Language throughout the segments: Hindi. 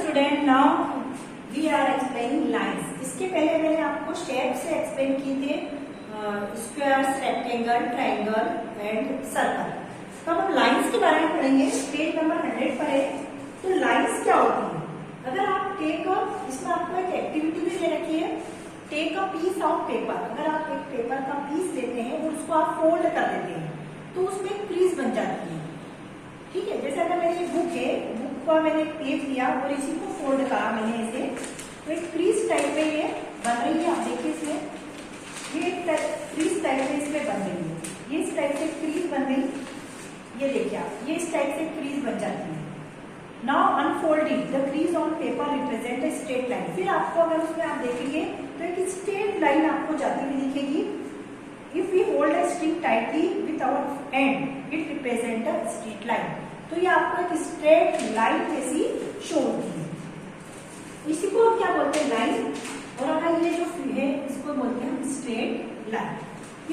Student, now we are explaining lines. इसके पहले मैंने आपको शेप से एक्सप्लेन किए थे squares, rectangle, triangle and circle. तो हम लाइंस के बारे में पढ़ेंगे। पेज नंबर 100 पर है। तो लाइंस क्या होती है? अगर आप इसमें आपको एक एक्टिविटी भी दे रखी है, take a piece of paper. अगर आप एक पेपर का पीस लेते हैं और उसको आप फोल्ड कर देते हैं तो उसमें एक क्रीज बन जाती है। ठीक है, जैसे अगर मेरी बुक है, बुक का मैंने पेज लिया और इसी को फोल्ड करा मैंने ऐसे, तो एक क्रीज टाइप में ये बन रही है। आप देखिए इसमें ये क्रीज टाइप में इसमें बन रही है। ये इस टाइप से क्रीज बन गई, ये देखिए आप, ये इस टाइप से क्रीज बन जाती है। Now unfolding the crease on paper represent a straight line. फिर आपको अगर उसमें आप देखेंगे तो एक स्ट्रेट लाइन आपको जाती हुई दिखेगी। If we hold a string tightly with our hand, it represent a straight line। तो ये आपको एक स्ट्रेट लाइन जैसी शो होती है। इसी को क्या बोलते हैं? लाइन। और अगर ये जो है इसको बोलते हैं हम straight line.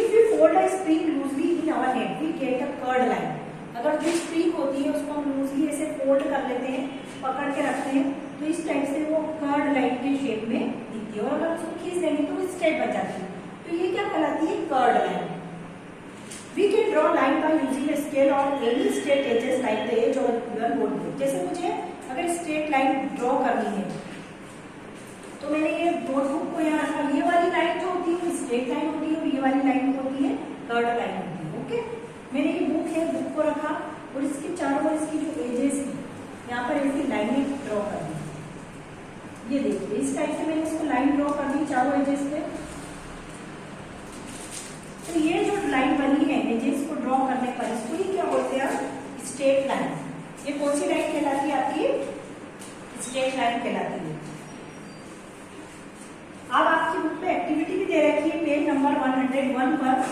If we fold a string loosely in our hand, we get a curved line। अगर जो स्ट्रिंग होती है उसको हम लूजली ऐसे फोल्ड कर लेते हैं, पकड़ के रखते हैं, तो इस टाइप से वो कर्ड लाइन के शेप में दिखती है। और अगर उसको खींच देंगे तो वो स्ट्रेट बन जाती है। तो ये क्या कहलाती है? Curved line. We can draw line by using a scale और any straight edges like the edge और गिवन बोर्ड। जैसे मुझे अगर स्ट्रेट लाइन ड्रॉ करनी है तो मैंने ये नोटबुक को यहाँ रखा। ये वाली लाइन जो होती है वो स्ट्रेट लाइन होती है और ये वाली लाइन होती है कर्ड लाइन होती है। ओके, मैंने ये बुक है, बुक को रखा और इसके चारों ओर इसकी जो एजेस है यहाँ पर ऐसी लाइनें ड्रॉ कर दी। ये देखिए इस टाइप से मैंने इसको लाइन ड्रॉ कर दी चारों एजेस पे। तो ये जो लाइन बनी है एजेस को ड्रॉ करने पर, इसको ही क्या बोलते हैं? Straight line. ये कौन सी लाइन कहलाती है? आपकी स्ट्रेट लाइन कहलाती है। अब आपकी बुक पे एक्टिविटी भी दे रखी है पेज नंबर 101 पर।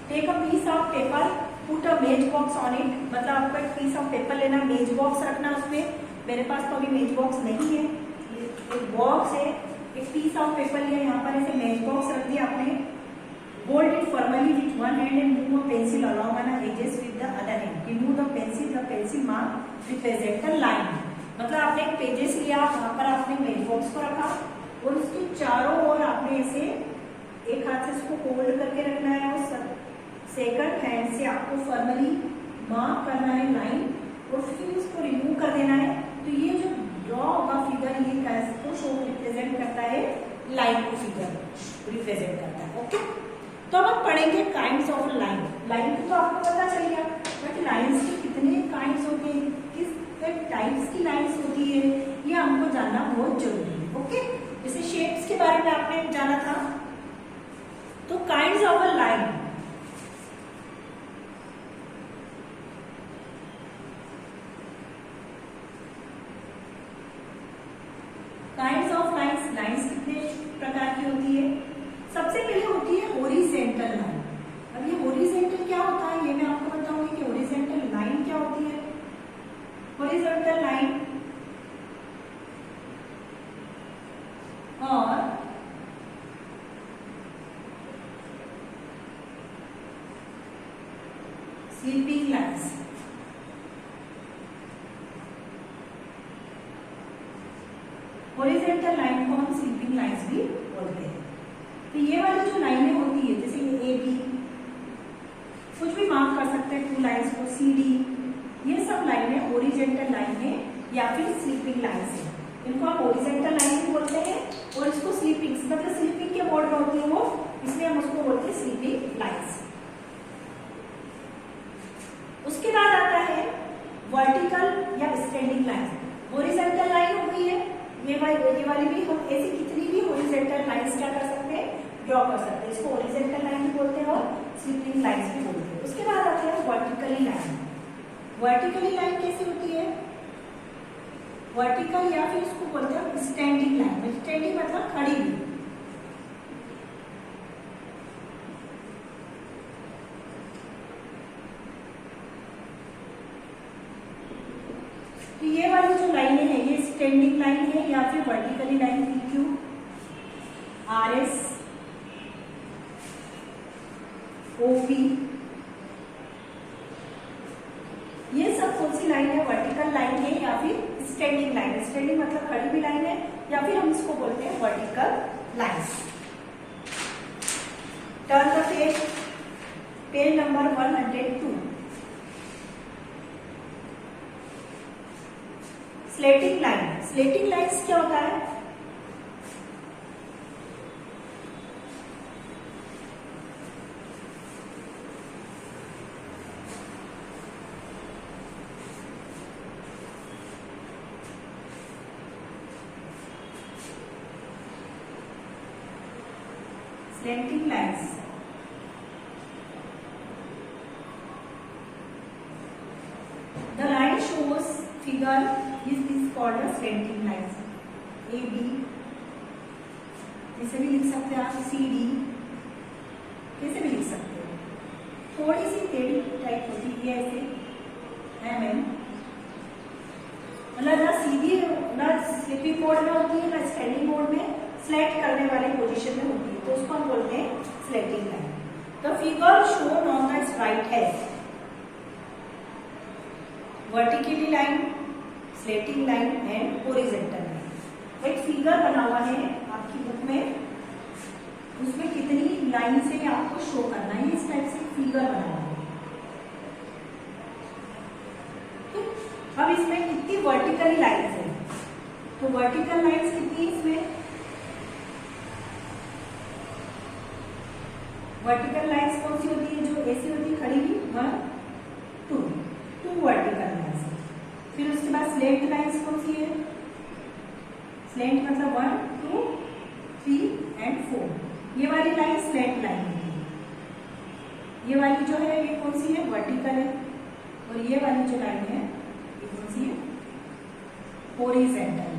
Take a piece of paper, put a match box on it. मतलब आपको एक पीस ऑफ पेपर लेना, मेज बॉक्स रखना उसमें। मेरे पास तो अभी मेज बॉक्स नहीं है, एक बॉक्स है, एक पीस ऑफ पेपर लिया, यहाँ पर ऐसे मेज बॉक्स रख दिया आपने। Hold it formally with one hand and move a pencil along the edges with the other hand. Remove the pencil mark represent the line. मतलब आपने एक पेजेस लिया, वहां पर आपने मेज बॉक्स को रखा और उसके चारों ओर आपने ऐसे एक हाथ से उसको होल्ड करके रखना है और सेकंड हैंड से आपको फॉर्मली मार्क करना है लाइन और फिर उसको रिमूव कर देना है। तो ये जो ड्रॉ होगा फिगर, ये कैसे शो रिप्रेजेंट करता है? लाइन को फिगर रिप्रेजेंट करता है। ओके, तो अब हम पढ़ेंगे काइंड्स ऑफ लाइन। लाइन की तो आपको पता चल गया, बट लाइंस के कितने काइंड्स होते हैं, किस टाइप्स की लाइंस होती है, ये हमको जानना बहुत जरूरी है। ओके, जैसे शेप्स के बारे में आपने जाना था, तो kinds of a line. Kinds of lines, lines कितने प्रकार की होती है? सबसे पहले होती है हॉरिजॉन्टल लाइन। अब ये हॉरिजॉन्टल क्या होता है ये मैं आपको बताऊंगी कि हॉरिजॉन्टल लाइन क्या होती है। हॉरिजॉन्टल लाइन और स्लीपिंग लाइंस। हॉरिजॉन्टल लाइन को हम स्लीपिंग लाइंस भी बोलते हैं। तो ये वाली जो लाइनें होती है, जैसे ये ए बी, कुछ भी मार्क कर सकते हैं, 2 लाइंस को, सी डी, ये सब लाइनें हॉरिजॉन्टल लाइन है या फिर स्लीपिंग लाइंस है। इनको हम हॉरिजॉन्टल लाइन भी बोलते हैं और इसको स्लीपिंग, मतलब स्लीपिंग के मोड में होती है वो, इसलिए हम उसको बोलते हैं स्लीपिंग लाइंस। उसके बाद आता है वर्टिकल या स्टैंडिंग लाइन। हॉरिजॉन्टल लाइन हो गई है, ये वाली भी हम ऐसी कितनी भी हॉरिजॉन्टल लाइंस क्या कर सकते हैं? ड्रॉ कर सकते हैं। इसको हॉरिजॉन्टल लाइन भी बोलते हैं और स्लीपिंग लाइंस भी बोलते हैं। उसके बाद आते हैं वर्टिकली लाइन। वर्टिकली लाइन कैसी होती है? वर्टिकल या फिर इसको बोलते हैं स्टैंडिंग लाइन। स्टैंडिंग मतलब खड़ी हुई। तो ये वाली जो लाइनें हैं ये स्टैंडिंग लाइन है या फिर vertically line. P Q, R S, O P, ये सब कौन सी लाइन है? वर्टिकल लाइन है या फिर स्टैंडिंग लाइन, स्टैंडिंग मतलब खड़ी हुई लाइन है, या फिर हम इसको बोलते हैं vertical lines. Turn the page, page number 102। Slanting line, slanting lines क्या होता है? Slanting lines. The line shows figure is called a slanting lines. A B, ऐसे भी लिख सकते हैं आप, C D, कैसे भी लिख सकते हो। थोड़ी सी टेढ़ी टाइप होती है ऐसे, M M, मतलब ना सीधी ना स्लिपिंग मोड में होती है ना स्टैंडिंग मोड में, स्लैट करने वाली पोजीशन में होती है, तो उसको हम बोलते हैं slanting line. The figure shown on the right has vertically line, slanting line and horizontal line. एक फिगर बना हुआ है आपकी बुक में, उसमें कितनी लाइन से आपको शो करना है, इस टाइप से फिगर बना हुआ है। अब इसमें कितनी वर्टिकली लाइन्स है, तो वर्टिकल लाइन्स कितनी है इसमें? वर्टिकल लाइन्स कौन सी होती है? जो ऐसी होती है खड़ी हुई, 1 2 वर्टिकल लाइन्स। फिर उसके बाद स्लेंट लाइन्स कौन सी है? स्लेंट मतलब 1 2 3 एंड 4, ये वाली लाइन स्लेंट लाइन होती है। ये वाली जो है ये कौन सी है? वर्टिकल है। और ये वाली जो लाइन है ये कौन सी है? हॉरिजॉन्टल।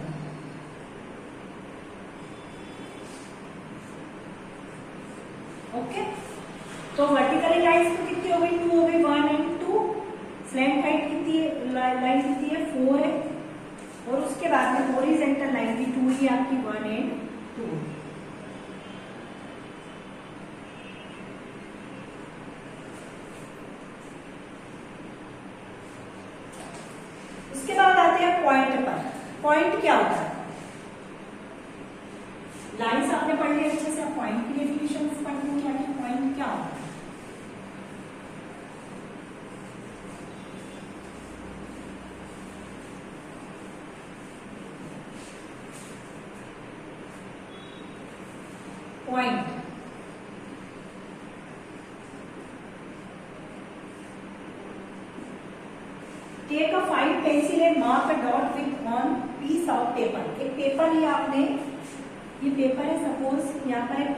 ओके, तो वर्टिकली लाइन्स तो कितनी हो गई? 2 हो गई, 1 एंड 2। स्लैंट हाइट कितनी है? लाइन कितनी है? 4 है। और उसके बाद में हॉरिजॉन्टल लाइन भी 2 ही आपकी, 1 एंड 2। उसके बाद आते हैं पॉइंट पर। पॉइंट क्या होता है? लाइन्स आपने पढ़ लिया अच्छे से, पॉइंट की डेफिनेशन पढ़ लो क्या है, पॉइंट क्या होता है। Point take a fine pencil and mark a dot with on piece of paper. एक पेपर लिया आपने, ये पेपर है सपोज, यहाँ पर एक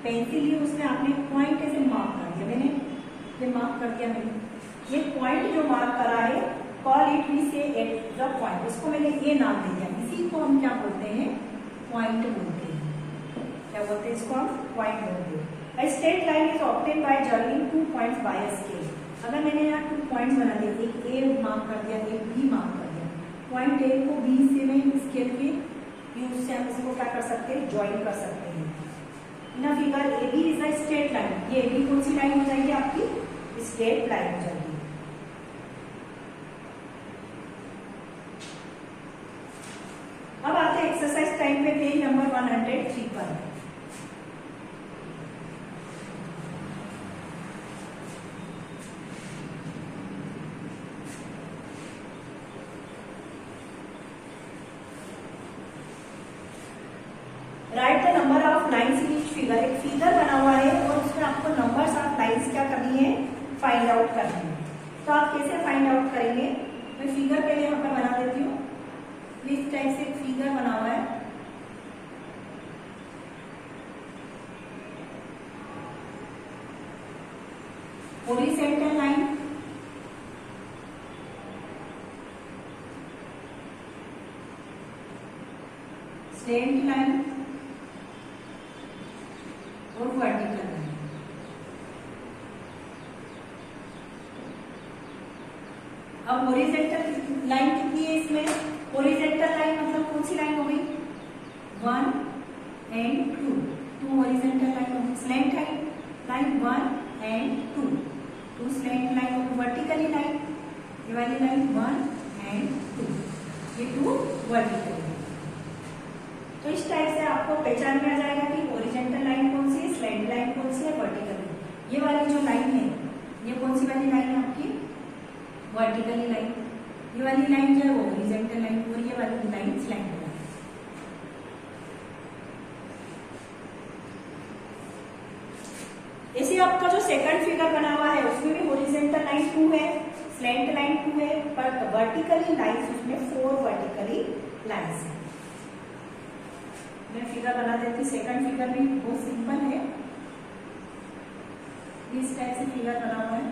पेंसिल ली, उसमें आपने पॉइंट ऐसे मार्क कर दिया, मैंने ये मार्क कर दिया। मैंने ये पॉइंट जो मार्क करा है, कॉल इट वी से एट द पॉइंट, इसको मैंने ये नाम दे दिया। इसी को हम क्या बोलते हैं? पॉइंट बोलते हैं। क्या बोलते हैं इसको? हम पॉइंट बोलते हैं। A straight line is obtained by joining 2 points by a scale। अगर मैंने यहाँ 2 पॉइंट्स बना दिए, एक A मार्क कर दिया, एक B मार्क कर दिया, पॉइंट A को B से में स्केल के यूज से हम इसको क्या कर सकते हैं? ज्वाइन कर सकते हैं। In a figure AB is a straight line, ये AB कौन सी लाइन हो जाएगी? आपकी स्ट्रेट लाइन हो जाएगी। अब आते हैं एक्सरसाइज टाइम पे, पेज नंबर 103 पर। Right the number of lines in each figure. एक फिगर बना हुआ है और उसमें आपको नंबर्स ऑफ लाइन्स क्या करनी है? फाइंड आउट करनी है। तो आप कैसे फाइंड आउट करेंगे? मैं फिगर पहले यहाँ पर बना देती हूँ। इस टाइप से एक फिगर बना हुआ है, हॉरिजॉन्टल लाइन, स्लैंट लाइन और वर्टिकल लाइन। अब हॉरिजॉन्टल लाइन कितनी है इसमें? हॉरिजॉन्टल लाइन मतलब कौन सी लाइन हो गई? 1 एंड 2 हॉरिजॉन्टल लाइन हो गई। Slant line 1 and 2 slant line हो गई। वर्टिकली लाइन, ये वाली लाइन 1 एंड 2। ये 2 वर्टिकल। तो इस टाइप से आपको पहचान में आ जाएगा कि हॉरिजॉन्टल लाइन कौन सी है, स्लैंट लाइन कौन सी है, वर्टिकल। ये वाली जो लाइन है ये कौन सी वाली लाइन है आपकी, वर्टिकली लाइन। ये वाली लाइन जो है वो हॉरिजॉन्टल लाइन और ये वाली लाइन स्लैंट लाइन। ऐसे आपका जो सेकंड फिगर बना हुआ है उसमें भी हॉरिजॉन्टल लाइन 2 है, स्लैंट लाइन 2 है, पर वर्टिकली लाइंस उसमें 4 वर्टिकली लाइंस है। मैं फिगर बना देती हूँ। सेकंड फिगर भी बहुत सिंपल है, इस टाइप से फिगर बना हुआ है।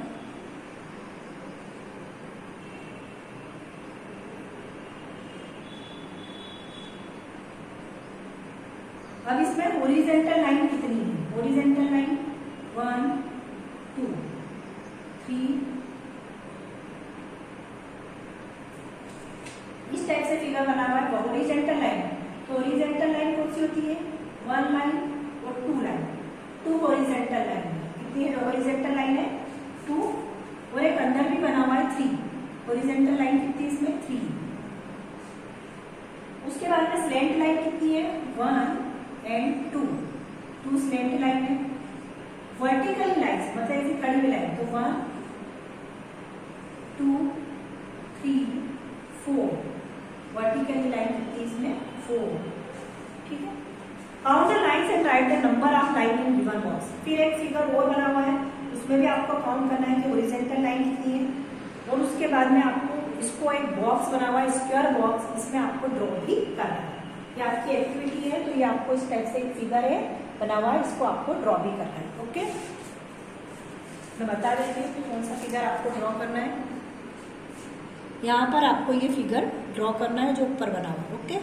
अब इसमें हॉरिजॉन्टल लाइन कितनी है, हॉरिजॉन्टल लाइन 1 2 3, इस टाइप से फिगर बना हुआ है। हॉरिजॉन्टल लाइन, तो हॉरिजॉन्टल लाइन कौन सी होती है, 1 लाइन और 2 लाइन। 2 हॉरिजॉन्टल लाइन कितनी है, हॉरिजॉन्टल लाइन है 2 और एक अंदर भी बना हुआ है 3। हॉरिजॉन्टल लाइन कितनी है इसमें, 3। उसके बाद में स्लैंट लाइन कितनी है, 1 एंड 2, 2 स्लैंट लाइन है। वर्टिकल लाइन्स मतलब ऐसी खड़ी हुई लाइन, तो 1 2 3 4 वर्टिकल लाइन कितनी है इसमें, 4। ठीक है। Count the lines and right the number of line in given box. फिर एक फिगर और बना हुआ है, उसमें भी आपको काउंट करना है कि हॉरिजॉन्टल लाइन कितनी है, और उसके बाद में आपको इसको एक बॉक्स बना हुआ है, स्क्वायर बॉक्स, इसमें आपको ड्रॉ भी करना है। ये आपकी एक्टिविटी है, तो ये आपको इस टाइप से एक फिगर है बना हुआ है, इसको आपको ड्रॉ भी करना है। ओके, मैं बता देती हूँ कि कौन सा फिगर आपको ड्रॉ करना है। यहाँ पर आपको ये फिगर ड्रॉ करना है जो ऊपर बना हुआ है। ओके।